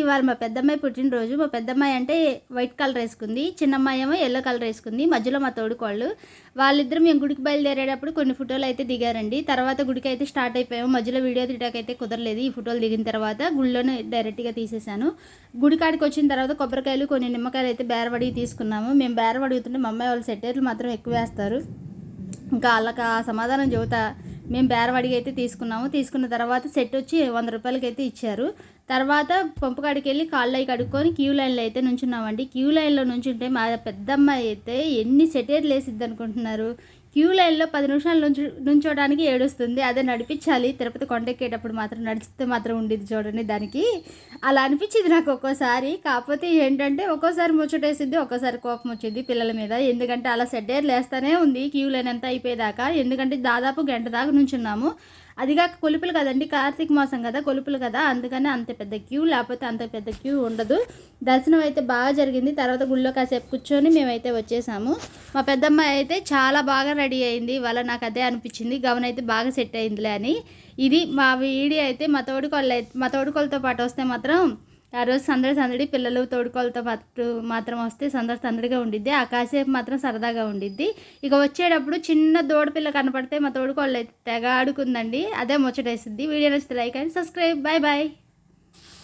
ఇవాళ మా పెద్దమ్మాయి పుట్టినరోజు. మా పెద్దమ్మాయి అంటే వైట్ కలర్ వేసుకుంది, చిన్నమ్మాయి ఏమో ఎల్లో కలర్ వేసుకుంది. మధ్యలో మా తోడుకోళ్ళు వాళ్ళిద్దరు మేము గుడికి బయలుదేరేటప్పుడు కొన్ని ఫోటోలు అయితే దిగారండి. తర్వాత గుడికి అయితే స్టార్ట్ అయిపోయాము. మధ్యలో వీడియో తీయడానికైతే కుదరలేదు. ఈ ఫోటోలు దిగిన తర్వాత గుడిలోనే డైరెక్ట్గా తీసేసాను. గుడి కాడికి వచ్చిన తర్వాత కొబ్బరికాయలు కొన్ని నిమ్మకాయలు అయితే బేరవడికి తీసుకున్నాము. మేము బేరవడుగుతుంటే మా అమ్మాయి వాళ్ళు సెట్టేర్లు మాత్రం ఎక్కువ వేస్తారు. ఇంకా వాళ్ళకి ఆ సమాధానం చెబుతా. మేము బేరవడికి అయితే తీసుకున్నాము. తీసుకున్న తర్వాత సెట్ వచ్చి 100 రూపాయలకి అయితే ఇచ్చారు. తర్వాత పంపు కాడికి వెళ్ళి కాళ్ళు అవి కడుక్కొని క్యూ లైన్లో అయితే నుంచున్నామండి. క్యూ లైన్లో నుంచుంటే మా పెద్దమ్మాయి అయితే ఎన్ని సెటేర్లు వేసిద్ది అనుకుంటున్నారు. క్యూ లైన్లో 10 నిమిషాలు నుంచోడానికి ఏడుస్తుంది. అదే నడిపించాలి తిరుపతి కొండెక్కేటప్పుడు మాత్రం నడిచితే మాత్రం ఉండేది చూడండి. దానికి అలా అనిపించింది నాకు ఒక్కోసారి. కాకపోతే ఏంటంటే ఒక్కోసారి ముచ్చటేసిద్ది, ఒక్కోసారి కోపం వచ్చింది పిల్లల మీద. ఎందుకంటే అలా సెటేర్లు వేస్తూనే ఉంది క్యూ లైన్ అంతా అయిపోయేదాకా. ఎందుకంటే దాదాపు గంట దాకా నుంచున్నాము. అదిగాక కొలుపులు కదండి, కార్తీక మాసం కదా, కొలుపులు కదా, అందుకని అంత పెద్ద క్యూ, లేకపోతే అంత పెద్ద క్యూ ఉండదు. దర్శనం అయితే బాగా జరిగింది. తర్వాత గుళ్ళో కాసేపు కూర్చొని మేమైతే వచ్చేసాము. మా పెద్దమ్మాయి అయితే చాలా బాగా రెడీ అయింది. వాళ్ళ నాకు అదే అనిపించింది, గవన్ అయితే బాగా సెట్ అయిందిలే అని. ఇది మా వీడియో అయితే. మా తోడుకోళ్ళతో పాటు వస్తే మాత్రం ఆ రోజు సందడి పిల్లలు తోడుకోళ్ళతో పాటు మాత్రం వస్తే సందడిగా ఉండిద్ది. ఆ కాసేపు మాత్రం సరదాగా ఉండిద్ది. ఇక వచ్చేటప్పుడు చిన్న దూడపిల్ల కనపడితే మా తోడుకోళ్ళు అయితే తెగ ఆడుకుందండి. అదే ముచ్చటేసిద్ది. వీడియో నచ్చితే like and subscribe. Bye bye.